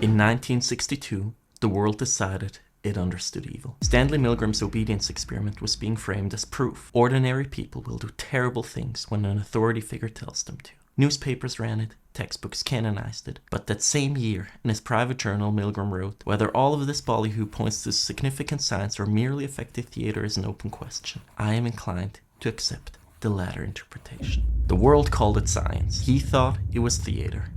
In 1962, the world decided it understood evil. Stanley Milgram's obedience experiment was being framed as proof. Ordinary people will do terrible things when an authority figure tells them to. Newspapers ran it, textbooks canonized it, but that same year, in his private journal, Milgram wrote, "Whether all of this ballyhoo points to significant science or merely effective theater is an open question. I am inclined to accept the latter interpretation." The world called it science. He thought it was theater.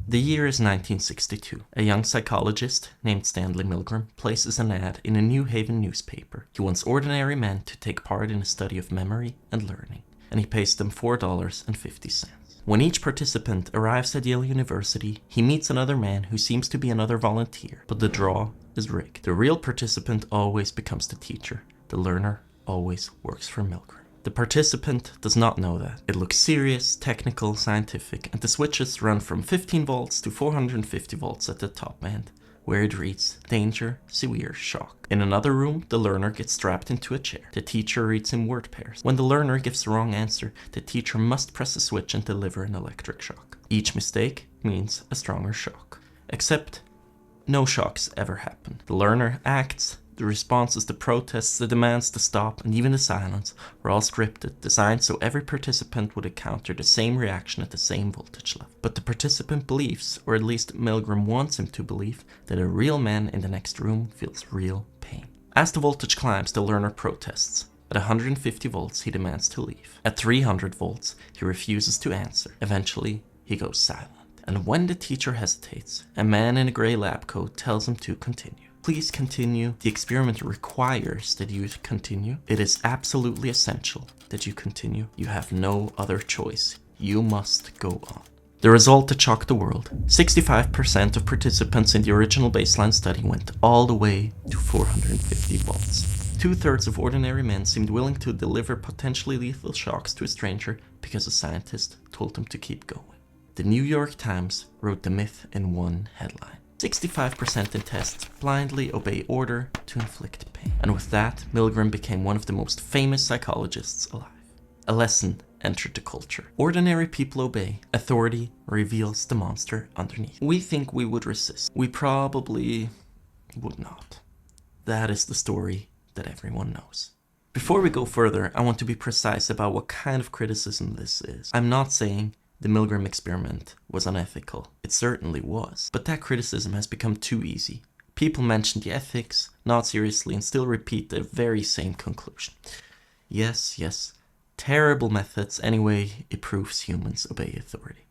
The year is 1962. A young psychologist named Stanley Milgram places an ad in a New Haven newspaper. He wants ordinary men to take part in a study of memory and learning, and he pays them $4.50. When each participant arrives at Yale University, he meets another man who seems to be another volunteer, but the draw is rigged. The real participant always becomes the teacher. The learner always works for Milgram. The participant does not know that. It looks serious, technical, scientific, and the switches run from 15 volts to 450 volts at the top end, where it reads, "Danger, severe shock." In another room, the learner gets strapped into a chair. The teacher reads in word pairs. When the learner gives the wrong answer, the teacher must press a switch and deliver an electric shock. Each mistake means a stronger shock. Except, no shocks ever happen. The learner acts. The responses, the protests, the demands to stop, and even the silence were all scripted, designed so every participant would encounter the same reaction at the same voltage level. But the participant believes, or at least Milgram wants him to believe, that a real man in the next room feels real pain. As the voltage climbs, the learner protests. At 150 volts, he demands to leave. At 300 volts, he refuses to answer. Eventually, he goes silent. And when the teacher hesitates, a man in a gray lab coat tells him to continue. "Please continue. The experiment requires that you continue. It is absolutely essential that you continue. You have no other choice. You must go on." The result that shocked the world. 65% of participants in the original baseline study went all the way to 450 volts. 2/3 of ordinary men seemed willing to deliver potentially lethal shocks to a stranger because a scientist told them to keep going. The New York Times wrote the myth in one headline. 65% in tests blindly obey order to inflict pain. And with that, Milgram became one of the most famous psychologists alive. A lesson entered the culture. Ordinary people obey. Authority reveals the monster underneath. We think we would resist. We probably would not. That is the story that everyone knows. Before we go further, I want to be precise about what kind of criticism this is. I'm not saying the Milgram experiment was unethical. It certainly was. But that criticism has become too easy. People mention the ethics, not seriously, and still repeat the very same conclusion. Yes, terrible methods, anyway, it proves humans obey authority.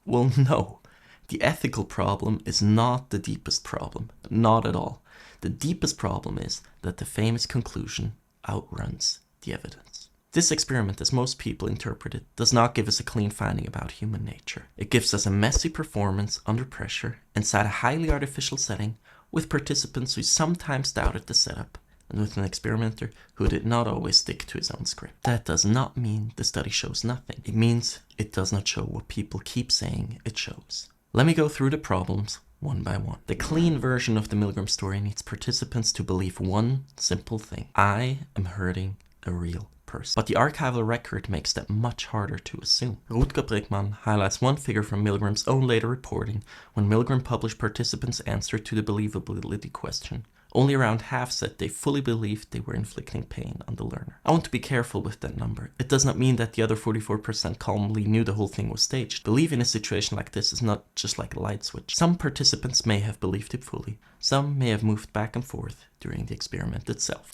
Well, no. The ethical problem is not the deepest problem. Not at all. The deepest problem is that the famous conclusion outruns the evidence. This experiment, as most people interpret it, does not give us a clean finding about human nature. It gives us a messy performance under pressure inside a highly artificial setting with participants who sometimes doubted the setup and with an experimenter who did not always stick to his own script. That does not mean the study shows nothing. It means it does not show what people keep saying it shows. Let me go through the problems one by one. The clean version of the Milgram story needs participants to believe one simple thing. I am hurting a real person. But the archival record makes that much harder to assume. Eichmann highlights one figure from Milgram's own later reporting when Milgram published participants' answer to the believability question. Only around half said they fully believed they were inflicting pain on the learner. I want to be careful with that number. It does not mean that the other 44% calmly knew the whole thing was staged. Belief in a situation like this is not just like a light switch. Some participants may have believed it fully. Some may have moved back and forth during the experiment itself.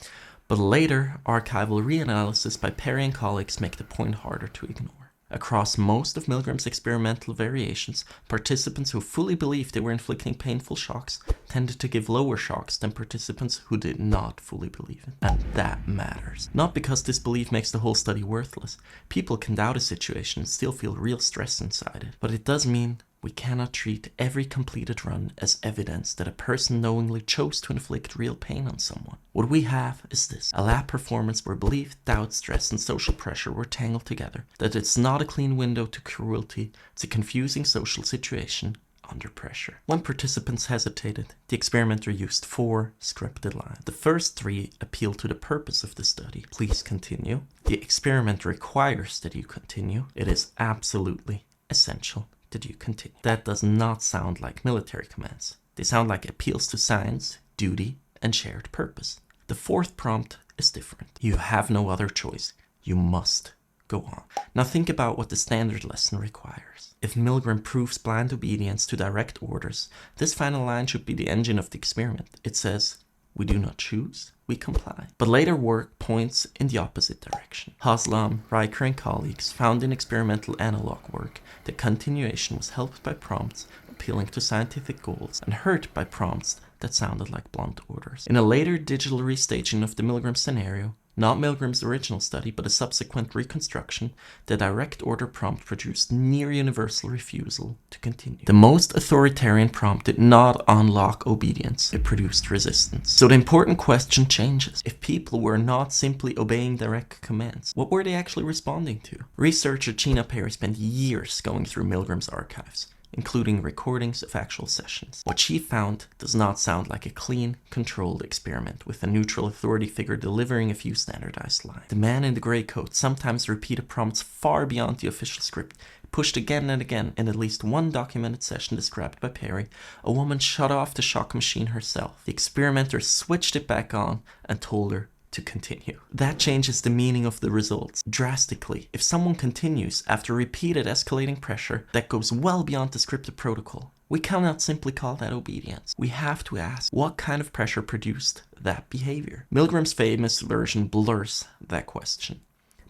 But later, archival reanalysis by Perry and colleagues make the point harder to ignore. Across most of Milgram's experimental variations, participants who fully believed they were inflicting painful shocks tended to give lower shocks than participants who did not fully believe it. And that matters. Not because this belief makes the whole study worthless. People can doubt a situation and still feel real stress inside it. But it does mean we cannot treat every completed run as evidence that a person knowingly chose to inflict real pain on someone. What we have is this: a lab performance where belief, doubt, stress, and social pressure were tangled together. That it's not a clean window to cruelty, it's a confusing social situation under pressure. When participants hesitated, the experimenter used 4 scripted lines. The first 3 appeal to the purpose of the study. Please continue. The experiment requires that you continue. It is absolutely essential that you continue. That does not sound like military commands. They sound like appeals to science, duty, and shared purpose. The fourth prompt is different. You have no other choice. You must go on. Now think about what the standard lesson requires. If Milgram proves blind obedience to direct orders, this final line should be the engine of the experiment. It says, we do not choose, we comply. But later work points in the opposite direction. Haslam, Riker, and colleagues found in experimental analog work that continuation was helped by prompts appealing to scientific goals and hurt by prompts that sounded like blunt orders. In a later digital restaging of the Milgram scenario, not Milgram's original study, but a subsequent reconstruction, the direct order prompt produced near universal refusal to continue. The most authoritarian prompt did not unlock obedience, it produced resistance. So the important question changes. If people were not simply obeying direct commands, what were they actually responding to? Researcher Gina Perry spent years going through Milgram's archives, including recordings of actual sessions. What she found does not sound like a clean, controlled experiment with a neutral authority figure delivering a few standardized lines. The man in the grey coat sometimes repeated prompts far beyond the official script, pushed again and again. In at least one documented session described by Perry, a woman shut off the shock machine herself. The experimenter switched it back on and told her to continue. That changes the meaning of the results drastically. If someone continues after repeated escalating pressure that goes well beyond the scripted protocol, we cannot simply call that obedience. We have to ask what kind of pressure produced that behavior. Milgram's famous version blurs that question.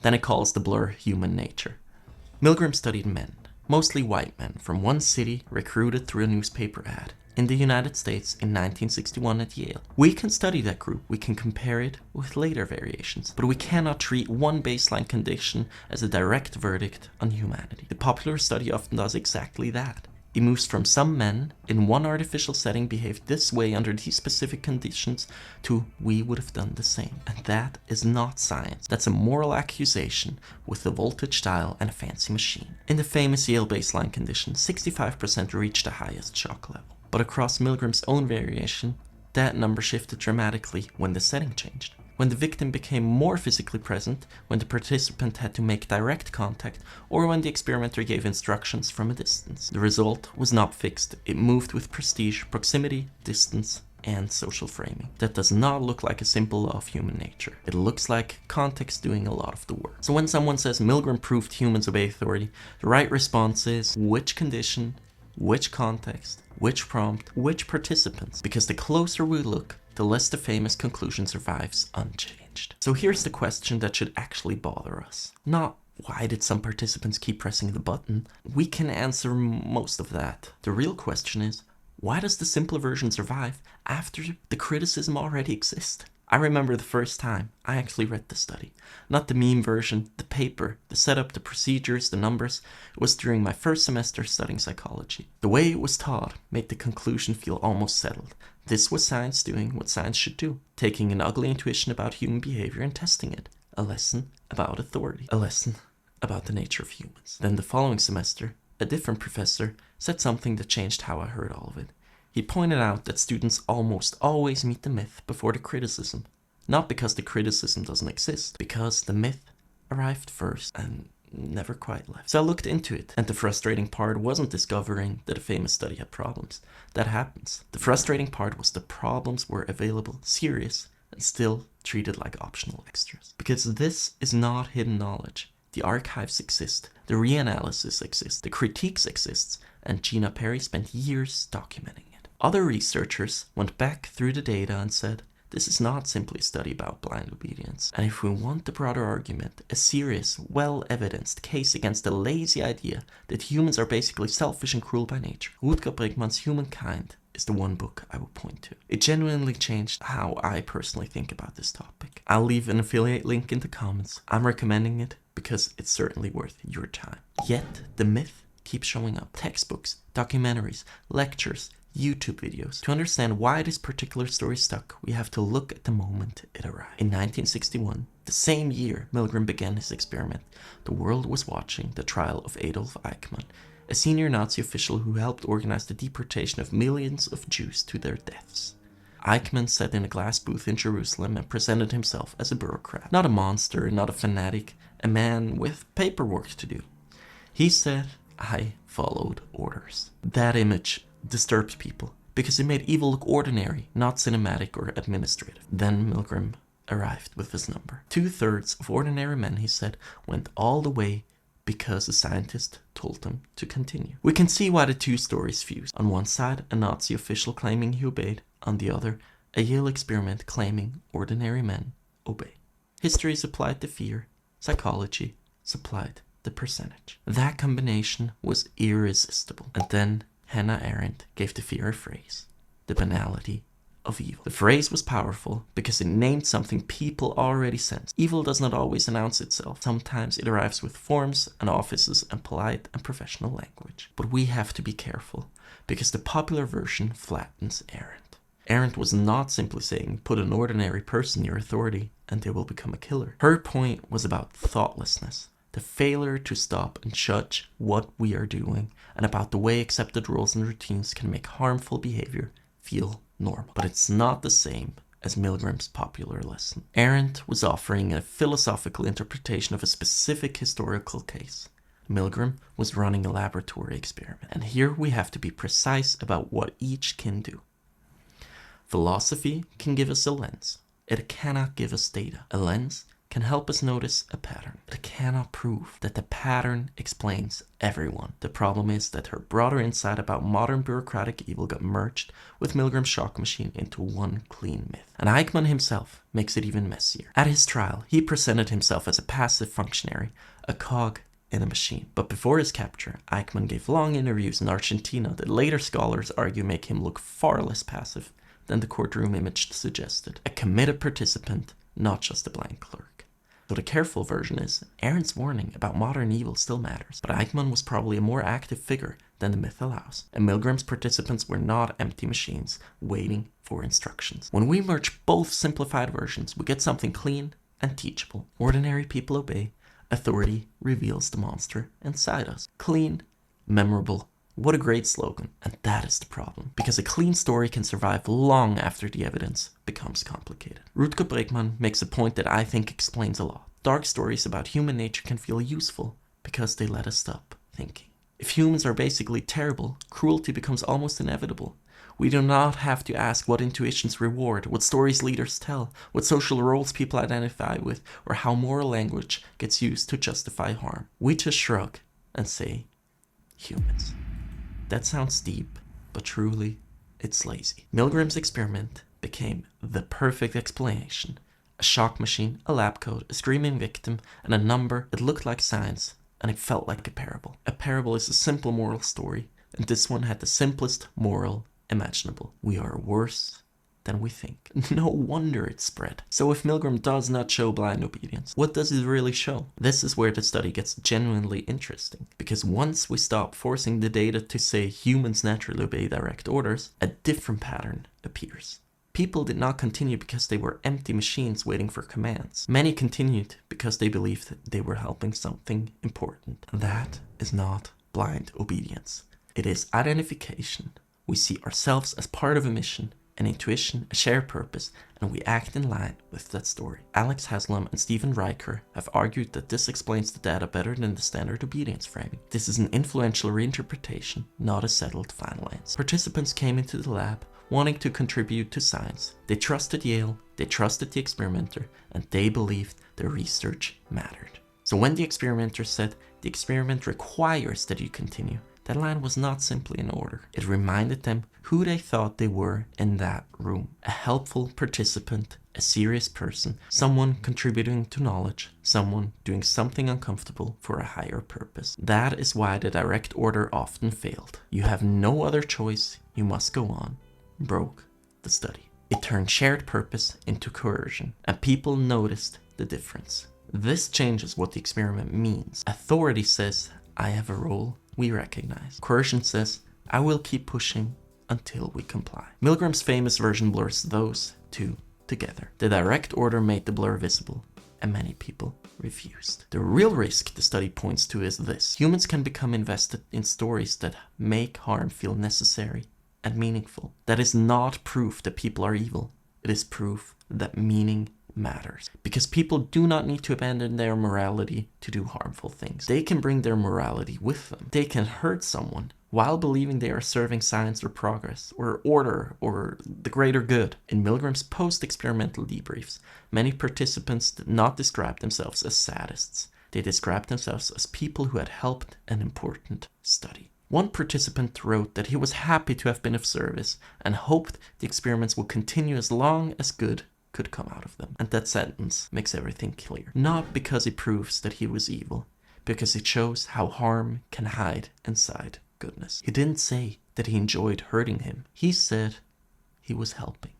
Then it calls the blur human nature. Milgram studied men, mostly white men, from one city recruited through a newspaper ad in the United States in 1961 at Yale. We can study that group, we can compare it with later variations, but we cannot treat one baseline condition as a direct verdict on humanity. The popular study often does exactly that. It moves from some men in one artificial setting behaved this way under these specific conditions to we would have done the same. And that is not science. That's a moral accusation with a voltage dial and a fancy machine. In the famous Yale baseline condition, 65% reached the highest shock level. But across Milgram's own variation, that number shifted dramatically when the setting changed. When the victim became more physically present, when the participant had to make direct contact, or when the experimenter gave instructions from a distance. The result was not fixed. It moved with prestige, proximity, distance, and social framing. That does not look like a simple law of human nature. It looks like context doing a lot of the work. So when someone says Milgram proved humans obey authority, the right response is which condition, which context, which prompt, which participants. Because the closer we look, the less the famous conclusion survives unchanged. So here's the question that should actually bother us. Not why did some participants keep pressing the button? We can answer most of that. The real question is, why does the simpler version survive after the criticism already exists? I remember the first time I actually read the study. Not the meme version, the paper, the setup, the procedures, the numbers. It was during my first semester studying psychology. The way it was taught made the conclusion feel almost settled. This was science doing what science should do, taking an ugly intuition about human behavior and testing it. A lesson about authority. A lesson about the nature of humans. Then the following semester, a different professor said something that changed how I heard all of it. He pointed out that students almost always meet the myth before the criticism. Not because the criticism doesn't exist, because the myth arrived first and never quite left. So I looked into it, and the frustrating part wasn't discovering that a famous study had problems. That happens. The frustrating part was the problems were available, serious, and still treated like optional extras. Because this is not hidden knowledge. The archives exist, the reanalysis exists, the critiques exist, and Gina Perry spent years documenting it. Other researchers went back through the data and said, this is not simply a study about blind obedience. And if we want the broader argument, a serious, well-evidenced case against the lazy idea that humans are basically selfish and cruel by nature, Rutger Bregmann's Humankind is the one book I would point to. It genuinely changed how I personally think about this topic. I'll leave an affiliate link in the comments. I'm recommending it because it's certainly worth your time. Yet, the myth keeps showing up. Textbooks, documentaries, lectures, YouTube videos. To understand why this particular story stuck, we have to look at the moment it arrived. In 1961, the same year Milgram began his experiment, the world was watching the trial of Adolf Eichmann, a senior Nazi official who helped organize the deportation of millions of Jews to their deaths. Eichmann sat in a glass booth in Jerusalem and presented himself as a bureaucrat. Not a monster, not a fanatic, a man with paperwork to do. He said, I followed orders. That image disturbs people because it made evil look ordinary, not cinematic or administrative. Then Milgram arrived with his number. 2/3 of ordinary men, he said, went all the way because a scientist told them to continue. We can see why the two stories fused. On one side, a Nazi official claiming he obeyed. On the other, a Yale experiment claiming ordinary men obey. History supplied the fear. Psychology supplied the percentage. That combination was irresistible. And then Hannah Arendt gave the fear a phrase: the banality of evil. The phrase was powerful because it named something people already sense. Evil does not always announce itself. Sometimes it arrives with forms and offices and polite and professional language. But we have to be careful, because the popular version flattens Arendt. Arendt was not simply saying, put an ordinary person near authority and they will become a killer. Her point was about thoughtlessness, the failure to stop and judge what we are doing, and about the way accepted rules and routines can make harmful behavior feel normal. But it's not the same as Milgram's popular lesson. Arendt was offering a philosophical interpretation of a specific historical case. Milgram was running a laboratory experiment. And here we have to be precise about what each can do. Philosophy can give us a lens. It cannot give us data. A lens can help us notice a pattern. It cannot prove that the pattern explains everyone. The problem is that her broader insight about modern bureaucratic evil got merged with Milgram's shock machine into one clean myth. And Eichmann himself makes it even messier. At his trial, he presented himself as a passive functionary, a cog in a machine. But before his capture, Eichmann gave long interviews in Argentina that later scholars argue make him look far less passive than the courtroom image suggested. A committed participant, not just a blank clerk. So the careful version is, Arendt's warning about modern evil still matters, but Eichmann was probably a more active figure than the myth allows, and Milgram's participants were not empty machines waiting for instructions. When we merge both simplified versions, we get something clean and teachable. Ordinary people obey, authority reveals the monster inside us. Clean, memorable. What a great slogan. And that is the problem, because a clean story can survive long after the evidence becomes complicated. Rutger Bregman makes a point that I think explains a lot. Dark stories about human nature can feel useful because they let us stop thinking. If humans are basically terrible, cruelty becomes almost inevitable. We do not have to ask what intuitions reward, what stories leaders tell, what social roles people identify with, or how moral language gets used to justify harm. We just shrug and say, humans. That sounds deep, but truly, it's lazy. Milgram's experiment became the perfect explanation. A shock machine, a lab coat, a screaming victim, and a number that looked like science, and it felt like a parable. A parable is a simple moral story, and this one had the simplest moral imaginable. We are worse than we think. No wonder it spread. So if Milgram does not show blind obedience, what does it really show? This is where the study gets genuinely interesting, because once we stop forcing the data to say humans naturally obey direct orders, a different pattern appears. People did not continue because they were empty machines waiting for commands. Many continued because they believed that they were helping something important. That is not blind obedience. It is identification. We see ourselves as part of a mission, an intuition, a shared purpose, and we act in line with that story. Alex Haslam and Stephen Riker have argued that this explains the data better than the standard obedience framing. This is an influential reinterpretation, not a settled final answer. Participants came into the lab wanting to contribute to science. They trusted Yale, they trusted the experimenter, and they believed their research mattered. So when the experimenter said, the experiment requires that you continue, that line was not simply an order. It reminded them who they thought they were in that room. A helpful participant, a serious person, someone contributing to knowledge, someone doing something uncomfortable for a higher purpose. That is why the direct order often failed. You have no other choice, you must go on. Broke the study. It turned shared purpose into coercion, and people noticed the difference. This changes what the experiment means. Authority says, I have a role we recognize. Coercion says, I will keep pushing until we comply. Milgram's famous version blurs those two together. The direct order made the blur visible, and many people refused. The real risk the study points to is this. Humans can become invested in stories that make harm feel necessary and meaningful. That is not proof that people are evil. It is proof that meaning matters. Because people do not need to abandon their morality to do harmful things. They can bring their morality with them. They can hurt someone while believing they are serving science or progress, or order, or the greater good. In Milgram's post-experimental debriefs, many participants did not describe themselves as sadists. They described themselves as people who had helped an important study. One participant wrote that he was happy to have been of service and hoped the experiments would continue as long as good could come out of them. And that sentence makes everything clear. Not because it proves that he was evil, because it shows how harm can hide inside goodness. He didn't say that he enjoyed hurting him. He said he was helping.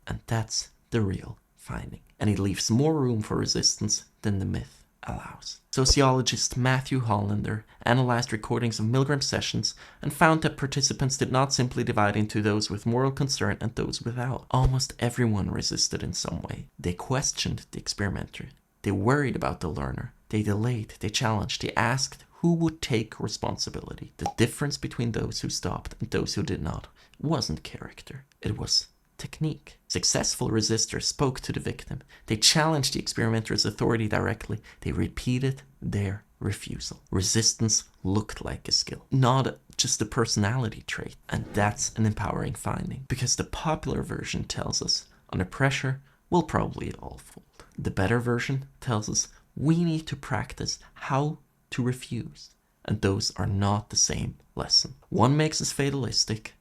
And that's the real finding. And it leaves more room for resistance than the myth allows. Sociologist Matthew Hollander analyzed recordings of Milgram sessions and found that participants did not simply divide into those with moral concern and those without. Almost everyone resisted in some way. They questioned the experimenter. They worried about the learner. They delayed. They challenged. They asked who would take responsibility. The difference between those who stopped and those who did not wasn't character. It was technique. Successful resistors spoke to the victim. They challenged the experimenter's authority directly. They repeated their refusal. Resistance looked like a skill, not just a personality trait. And that's an empowering finding, because the popular version tells us under pressure, we'll probably all fold. The better version tells us we need to practice how to refuse. And those are not the same lesson. One makes us fatalistic,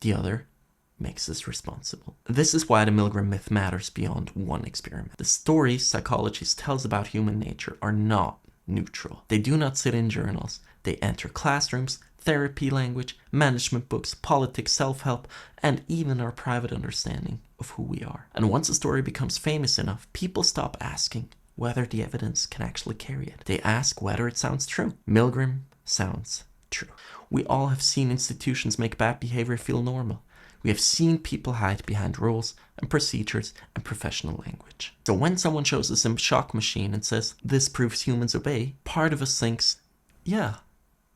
the other makes us responsible. This is why the Milgram myth matters beyond one experiment. The stories psychologists tells about human nature are not neutral. They do not sit in journals. They enter classrooms, therapy language, management books, politics, self-help, and even our private understanding of who we are. And once a story becomes famous enough, people stop asking whether the evidence can actually carry it. They ask whether it sounds true. Milgram sounds true. We all have seen institutions make bad behavior feel normal. We have seen people hide behind rules and procedures and professional language. So when someone shows us a shock machine and says, this proves humans obey, part of us thinks, yeah,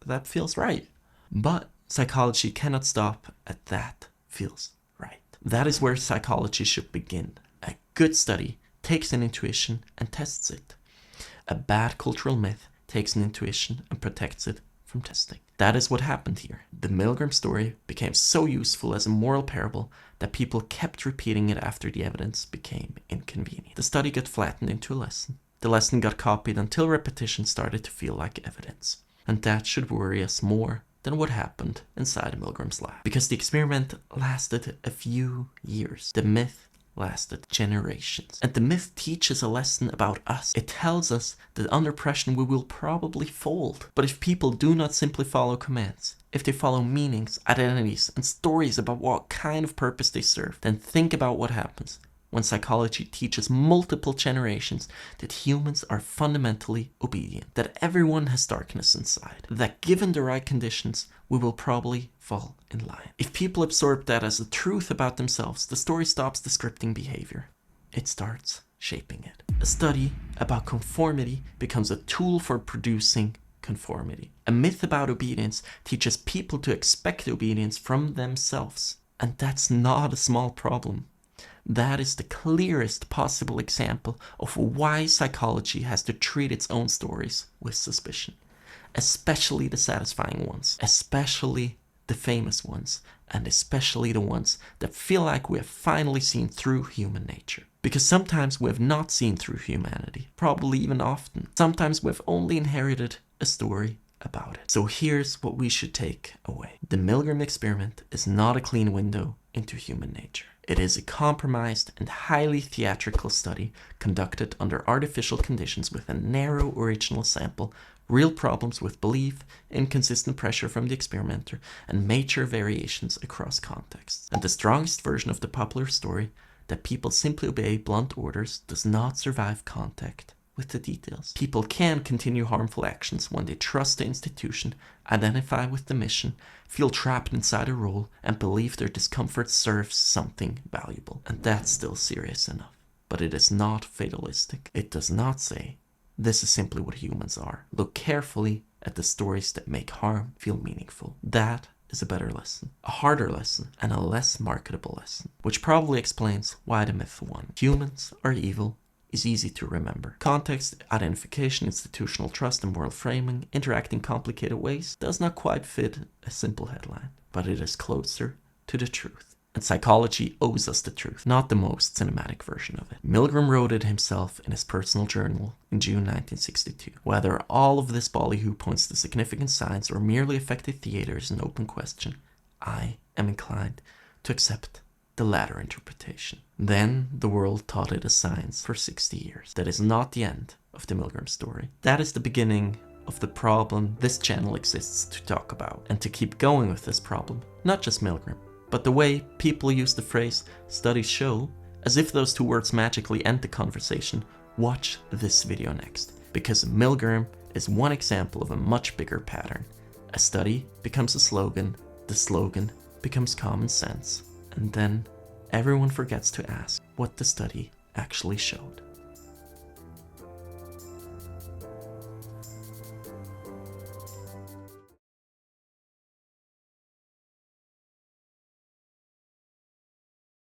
that feels right. But psychology cannot stop at that feels right. That is where psychology should begin. A good study takes an intuition and tests it. A bad cultural myth takes an intuition and protects it from testing. That is what happened here. The Milgram story became so useful as a moral parable that people kept repeating it after the evidence became inconvenient. The study got flattened into a lesson. The lesson got copied until repetition started to feel like evidence. And that should worry us more than what happened inside Milgram's lab. Because the experiment lasted a few years. The myth lasted generations. And the myth teaches a lesson about us. It tells us that under pressure we will probably fold. But if people do not simply follow commands, if they follow meanings, identities, and stories about what kind of purpose they serve, then think about what happens when psychology teaches multiple generations that humans are fundamentally obedient, that everyone has darkness inside, that given the right conditions, we will probably fall in line. If people absorb that as a truth about themselves, the story stops descripting behavior. It starts shaping it. A study about conformity becomes a tool for producing conformity. A myth about obedience teaches people to expect obedience from themselves. And that's not a small problem. That is the clearest possible example of why psychology has to treat its own stories with suspicion. Especially the satisfying ones, especially the famous ones, and especially the ones that feel like we have finally seen through human nature. Because sometimes we have not seen through humanity, probably even often. Sometimes we have only inherited a story about it. So here's what we should take away. The Milgram experiment is not a clean window into human nature. It is a compromised and highly theatrical study conducted under artificial conditions with a narrow original sample, real problems with belief, inconsistent pressure from the experimenter, and major variations across contexts. And the strongest version of the popular story, that people simply obey blunt orders, does not survive contact with the details. People can continue harmful actions when they trust the institution, identify with the mission, feel trapped inside a role, and believe their discomfort serves something valuable. And that's still serious enough. But it is not fatalistic. It does not say, this is simply what humans are. Look carefully at the stories that make harm feel meaningful. That is a better lesson, a harder lesson, and a less marketable lesson, which probably explains why the myth won. Humans are evil is easy to remember. Context, identification, institutional trust, and moral framing interact in complicated ways does not quite fit a simple headline, but it is closer to the truth. And psychology owes us the truth, not the most cinematic version of it. Milgram wrote it himself in his personal journal in June 1962. Whether all of this ballyhoo points to significant signs or merely affected theater is an open question. I am inclined to accept the latter interpretation. Then the world taught it as science for 60 years. That is not the end of the Milgram story. That is the beginning of the problem this channel exists to talk about, and to keep going with this problem. Not just Milgram, but the way people use the phrase studies show as if those two words magically end the conversation. Watch this video next, because Milgram is one example of a much bigger pattern. A study becomes a slogan, the slogan becomes common sense, and then everyone forgets to ask what the study actually showed.